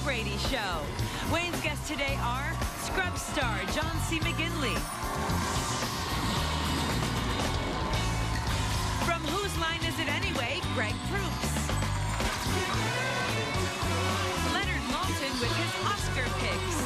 Brady Show. Wayne's guests today are Scrub star John C. McGinley. From Whose Line Is It Anyway, Greg Proops. Leonard Maltin with his Oscar picks.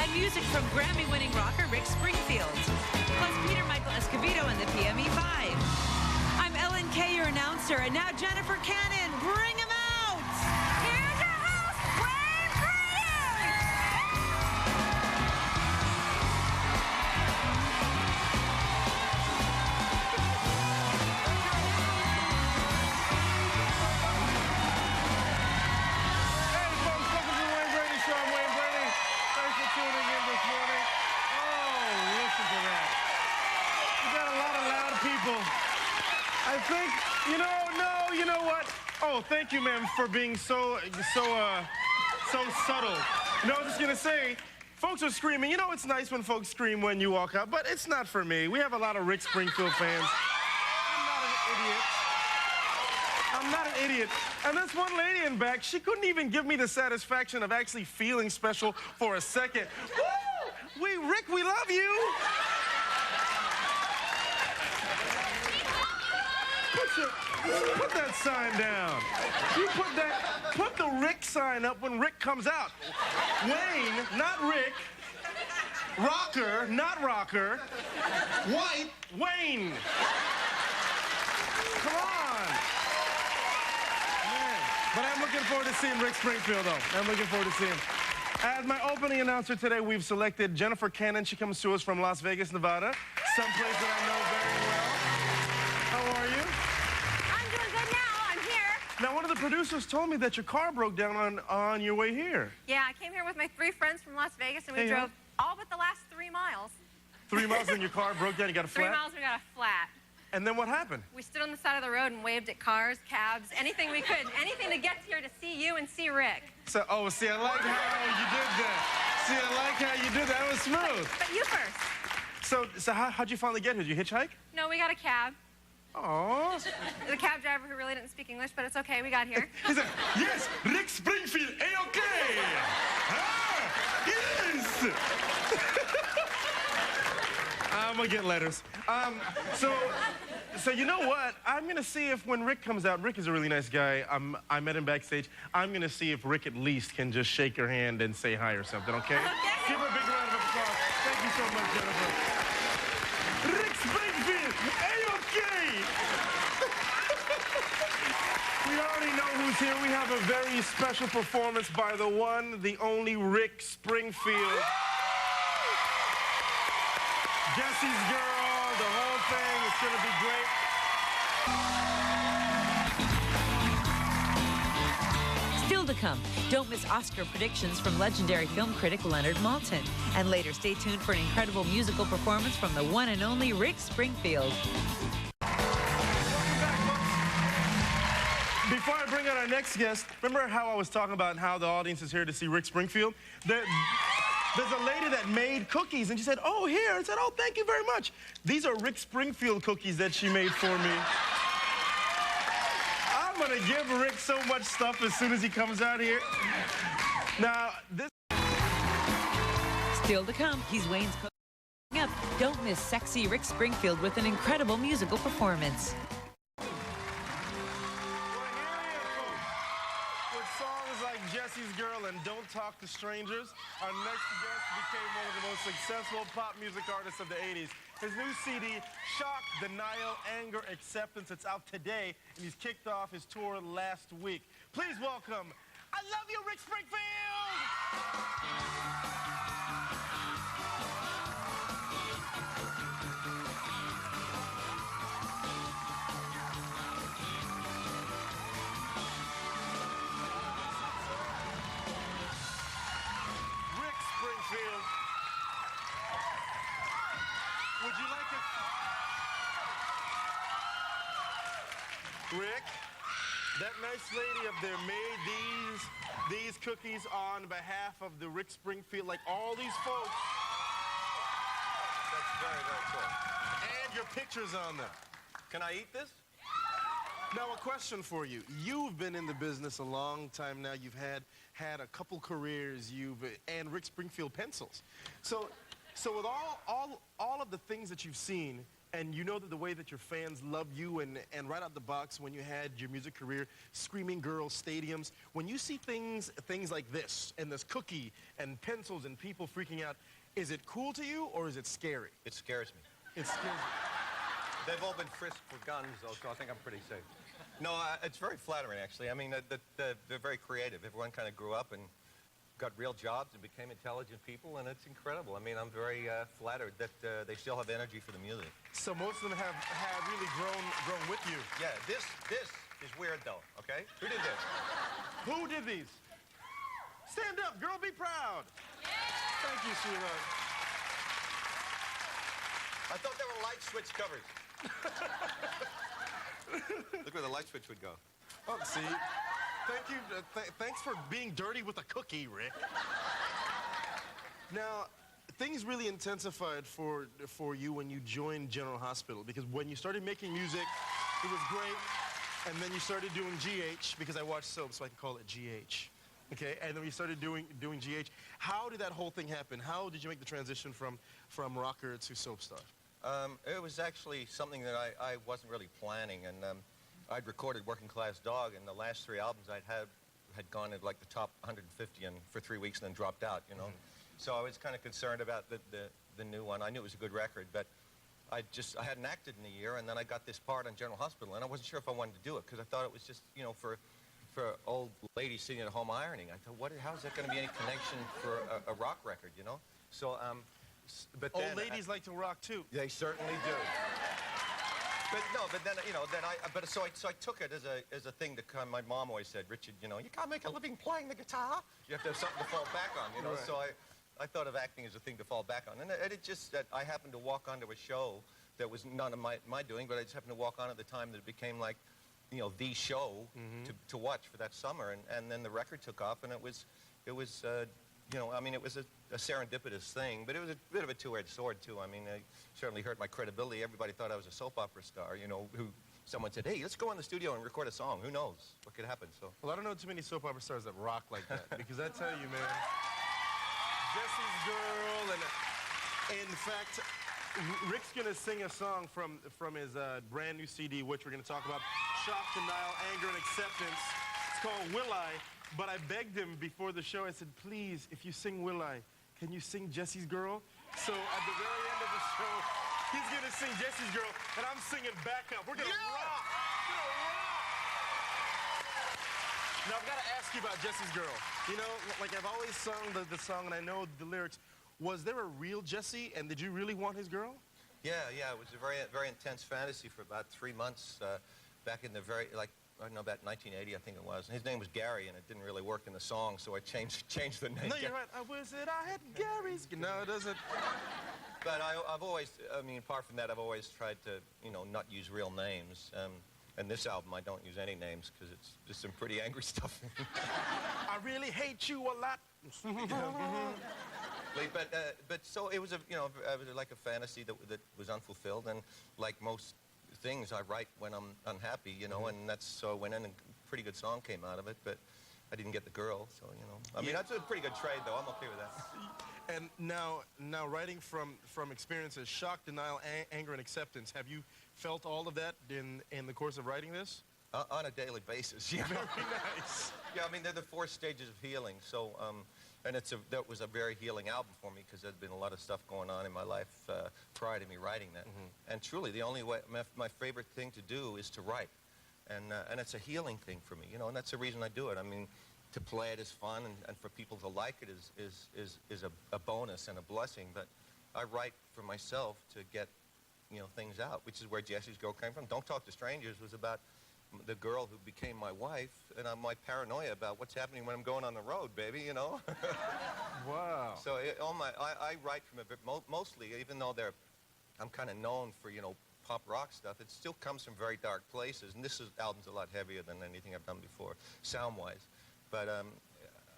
And music from Grammy-winning rocker Rick Springfield. Plus Peter Michael Escobedo and the PME 5. I'm Ellen Kay, your announcer, and now Jennifer Cannon. Bring him out! Here's your host, Wayne Brady! Hey folks, welcome to the Wayne Brady Show. I'm Wayne Brady. Thanks for tuning in this morning. Oh, listen to that. We got a lot of loud people. I think, you know what? Oh, thank you, ma'am, for being so subtle. No, I was just gonna say, folks are screaming. You know, it's nice when folks scream when you walk out, but it's not for me. We have a lot of Rick Springfield fans. I'm not an idiot. And this one lady in back, she couldn't even give me the satisfaction of actually feeling special for a second. Woo! Rick, we love you. Put that sign down. You put the Rick sign up when Rick comes out. Wayne, not Rick. Rocker, not rocker. White, Wayne. Come on. Man. But I'm looking forward to seeing Rick Springfield, though. I'm looking forward to seeing him. As my opening announcer today, we've selected Jennifer Cannon. She comes to us from Las Vegas, Nevada, someplace that I know very well. How are you? I'm doing good now. I'm here. Now, one of the producers told me that your car broke down on your way here. Yeah, I came here with my 3 friends from Las Vegas, and we Hey, drove all but the last 3 miles. 3 miles and your car broke down, you got a 3 flat? miles, we got a flat. And then what happened? We stood on the side of the road and waved at cars, cabs, anything we could. Anything to get here to see you and see Rick. So, see, I like how you did that. See, I like how you did that. That was smooth. But you first. So how'd you finally get here? Did you hitchhike? No, we got a cab. Oh. The cab driver who really didn't speak English, but it's okay, we got here. He said, yes, Rick Springfield, A-okay. Ah, yes. I'm gonna get letters. So you know what? I'm gonna see if when Rick comes out, Rick is a really nice guy. I met him backstage. I'm gonna see if Rick at least can just shake your hand and say hi or something, okay? Okay. Give her a big round of applause. Thank you so much, Jennifer. Rick Springfield, A-okay. We already know who's here. We have a very special performance by the one, the only Rick Springfield. Jessie's girl, the whole thing. It's gonna be great. Still to come, don't miss Oscar predictions from legendary film critic Leonard Maltin. And later, stay tuned for an incredible musical performance from the one and only Rick Springfield. Before I bring out our next guest, remember how I was talking about how the audience is here to see Rick Springfield? There's a lady that made cookies, and she said, oh, here. I said, oh, thank you very much. These are Rick Springfield cookies that she made for me. I'm gonna give Rick so much stuff as soon as he comes out here. Now, this... Still to come, he's Wayne's cooking up. Don't miss sexy Rick Springfield with an incredible musical performance. Jessie's Girl and Don't Talk to Strangers. Our next guest became one of the most successful pop music artists of the 80s. His new CD, Shock, Denial, Anger, Acceptance, it's out today, and he's kicked off his tour last week. Please welcome, I Love You, Rick Springfield! Would you like it? Rick, that nice lady up there made these cookies on behalf of the Rick Springfield, like all these folks. That's very, very cool. And your picture's on them. Can I eat this? Now, a question for you. You've been in the business a long time now. You've had a couple careers. And Rick Springfield pencils. So with all of the things that you've seen, and you know that the way that your fans love you, and right out the box when you had your music career, Screaming Girls, stadiums, when you see things like this, and this cookie, and pencils, and people freaking out, is it cool to you, or is it scary? It scares me. It scares you. They've all been frisked for guns, though, so I think I'm pretty safe. No, it's very flattering, actually. I mean, they're very creative. Everyone kind of grew up and got real jobs and became intelligent people, and it's incredible. I mean, I'm very flattered that they still have energy for the music. So most of them have really grown with you. Yeah, this is weird, though, okay? Who did this? Who did these? Stand up, girl, be proud. Thank you, sweetheart. I thought they were light switch covers. Look where the light switch would go. Oh, see? Thank you. Thanks for being dirty with a cookie, Rick. Now, things really intensified for you when you joined General Hospital, because when you started making music, it was great, and then you started doing GH, because I watch soap, so I can call it GH. Okay, and then we started doing GH. How did that whole thing happen? How did you make the transition from rocker to soap star? It was actually something that I wasn't really planning, and I'd recorded Working Class Dog, and the last 3 albums I'd had gone at like the top 150 for 3 weeks and then dropped out, you know. Mm-hmm. So I was kind of concerned about the new one. I knew it was a good record, but I hadn't acted in a year, and then I got this part on General Hospital, and I wasn't sure if I wanted to do it, because I thought it was just, you know, for old ladies sitting at home ironing. I thought, how is that going to be any connection for a rock record, you know? So, but then... Old ladies like to rock, too. They certainly do. But then, you know, so I took it as a thing to come. My mom always said, Richard, you know, you can't make a living playing the guitar. You have to have something to fall back on, you know? Right. So I thought of acting as a thing to fall back on. And it just, that I happened to walk onto a show that was none of my doing, but I just happened to walk on at the time that it became like, you know, the show to watch for that summer, and then the record took off, and it was you know, I mean, it was a serendipitous thing, but it was a bit of a two-edged sword too. I mean, it certainly hurt my credibility. Everybody thought I was a soap opera star, you know, someone said, hey, let's go in the studio and record a song. Who knows what could happen? So, well, I don't know too many soap opera stars that rock like that, because I tell you, man, Jessie's Girl, and in fact, Rick's gonna sing a song from his brand new CD, which we're gonna talk about. Shock, denial, anger, and acceptance. It's called Will I? But I begged him before the show. I said, please, if you sing Will I, can you sing Jessie's Girl? So at the very end of the show, he's gonna sing Jessie's Girl, and I'm singing backup. We're gonna rock. We're gonna rock. Now I've got to ask you about Jessie's Girl. You know, like I've always sung the song, and I know the lyrics. Was there a real Jessie, and did you really want his girl? Yeah, it was a very, very intense fantasy for about 3 months back in the I don't know, about 1980, I think it was. And his name was Gary, and it didn't really work in the song, so I changed the name. No, you're right. I had Gary's. No, it doesn't. But I've always, I mean, apart from that, I've always tried to, you know, not use real names. And this album, I don't use any names, because it's just some pretty angry stuff. I really hate you a lot. But so it was it was like a fantasy that was unfulfilled, and like most things I write when I'm unhappy, you know, and so I went in and a pretty good song came out of it, but I didn't get the girl, so, you know. I mean, that's a pretty good trade, though. I'm okay with that. And now writing from experiences, shock, denial, anger, and acceptance, have you felt all of that in the course of writing this? On a daily basis, yeah. Very nice. Yeah, I mean, they're the 4 stages of healing, so, and that was a very healing album for me, because there'd been a lot of stuff going on in my life prior to me writing that. And truly, the only way, my favorite thing to do is to write. And it's a healing thing for me, you know, and that's the reason I do it. I mean, to play it is fun, and for people to like it is a bonus and a blessing, but I write for myself to get, you know, things out, which is where Jessie's Girl came from. Don't Talk to Strangers was about the girl who became my wife, and my paranoia about what's happening when I'm going on the road, baby, you know? Wow. So I write from a bit, mostly, even though I'm kind of known for, you know, pop rock stuff, it still comes from very dark places, and this album's a lot heavier than anything I've done before, sound-wise. But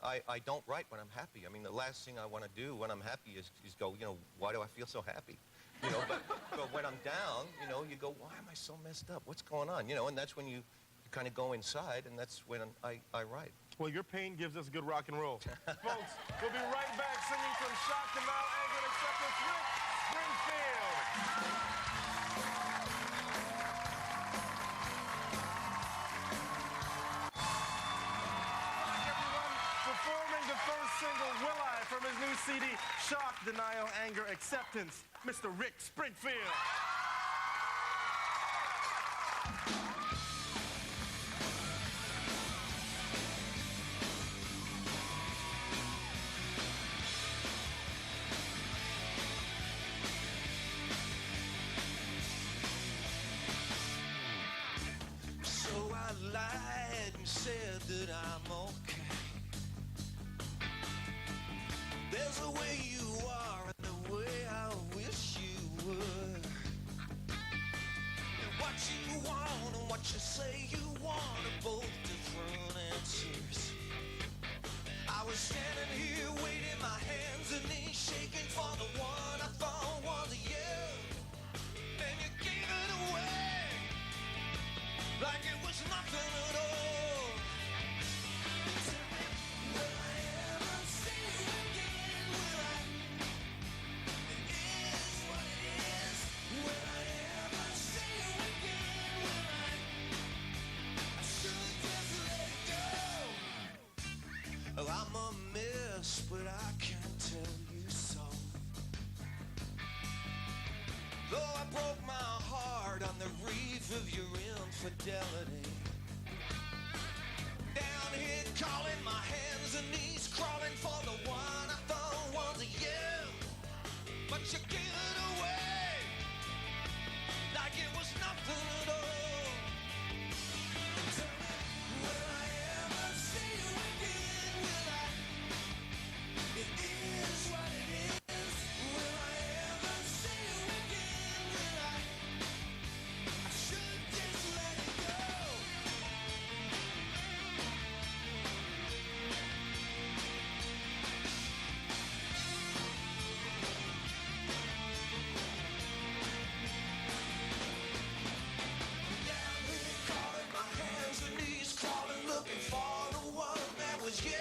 I don't write when I'm happy. I mean, the last thing I want to do when I'm happy is go, you know, why do I feel so happy? You know, but when I'm down, you know, you go, why am I so messed up? What's going on? You know, and that's when you kind of go inside, and that's when I write. Well, your pain gives us good rock and roll. Folks, we'll be right back singing from Shock, Denial, Anger, and Acceptance with Springfield. Performing the first single, Will I, from his new CD, Shock, Denial, Anger, Acceptance, Mr. Rick Springfield. So I lied and said that I'm okay. There's a way you are and the way I wish you were. And what you want and what you say you want are both different answers. I was standing here waiting, my hands and knees shaking for the one I thought was you. And you gave it away like it was nothing at all. Well, I'm a mess, but I can't tell you so. Though I broke my heart on the reef of your infidelity, down here calling, my hands and knees crawling for the one I thought was you. But you gave it away like it was nothing at all. Tell me, will I ever see you again? Will I? It is what it is. Will I ever see you again? Will I? I should just let it go. Down here calling, my hands and knees crawling, looking for the one that was you.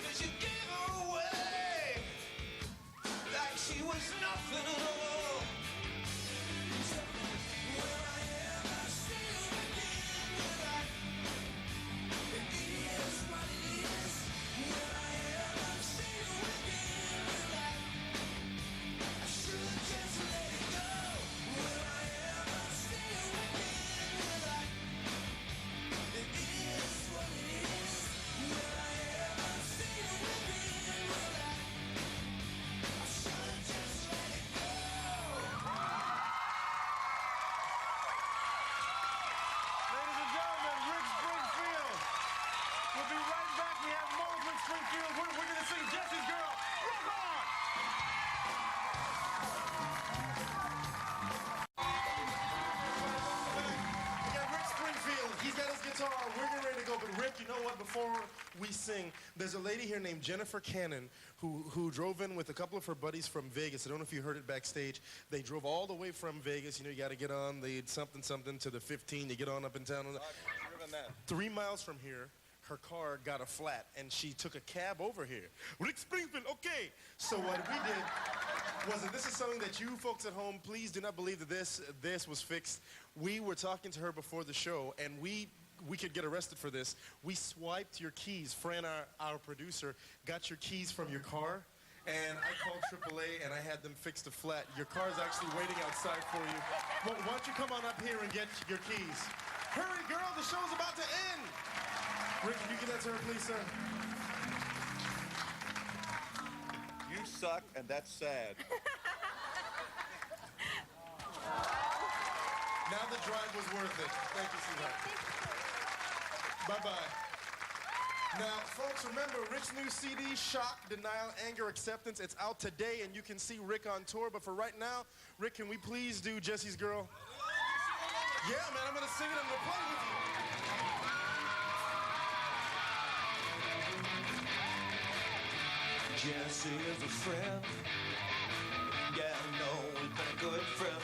'Cause you gave her away like she was nothing at all. Will I ever see you again? Will I? It is what it is. Will I ever see you again? Will I? I should just let it go. Will I ever see you again? Will I? It is what it is. Will I ever see you again? Will I? I should just let it go. Ladies and gentlemen, Rick Springfield. We'll be right back. We have more with Rick Springfield. We're going to sing Jessie's Girl. Rock on! We got Rick Springfield. He's got his guitar. We're getting ready to go. But Rick, you know what? Before we sing, there's a lady here named Jennifer Cannon who drove in with a couple of her buddies from Vegas. I don't know if you heard it backstage. They drove all the way from Vegas. You know, you got to get on the something to the 15. You get on up in town. I've driven that. 3 miles from here, her car got a flat, and she took a cab over here. Rick Springfield, okay. So what we did was, and this is something that you folks at home, please do not believe that this was fixed. We were talking to her before the show, and we could get arrested for this. We swiped your keys. Fran, our producer, got your keys from your car, and I called AAA, and I had them fix the flat. Your car's actually waiting outside for you. Well, why don't you come on up here and get your keys? Hurry, girl, the show's about to end. Rick, can you give that to her, please, sir? You suck, and that's sad. Now the drive was worth it. Thank you, sweetheart. Bye-bye. Now, folks, remember, Rick's new CD, Shock, Denial, Anger, Acceptance. It's out today, and you can see Rick on tour. But for right now, Rick, can we please do Jessie's Girl? Yeah, man, I'm going to sing it. I'm going to play with you. Jessie is a friend. Yeah, I know we've been a good friend.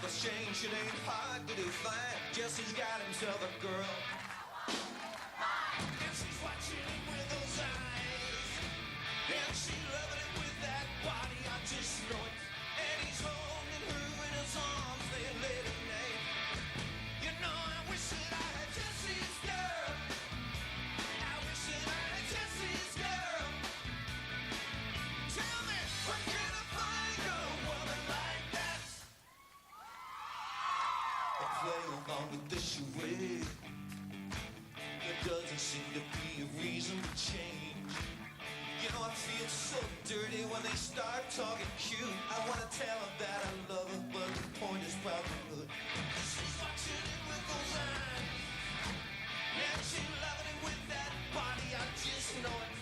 for change, it ain't hard to define. Jesse's got himself a girl, and she's watching him with those eyes, and she's loving him with that body, I just know it. And he's holding her in his arms, laying late at night. You know, I wish that I had Jesse's girl. I wish that I had Jesse's girl. Tell me, where can I find a woman like that? I play along with the charade. There doesn't seem to be a reason to change. You know, I feel so dirty when they start talking cute. I want to tell them that I love her, but the point is probably good. She's watching him with those eyes, and she's loving him with that body, I just know it.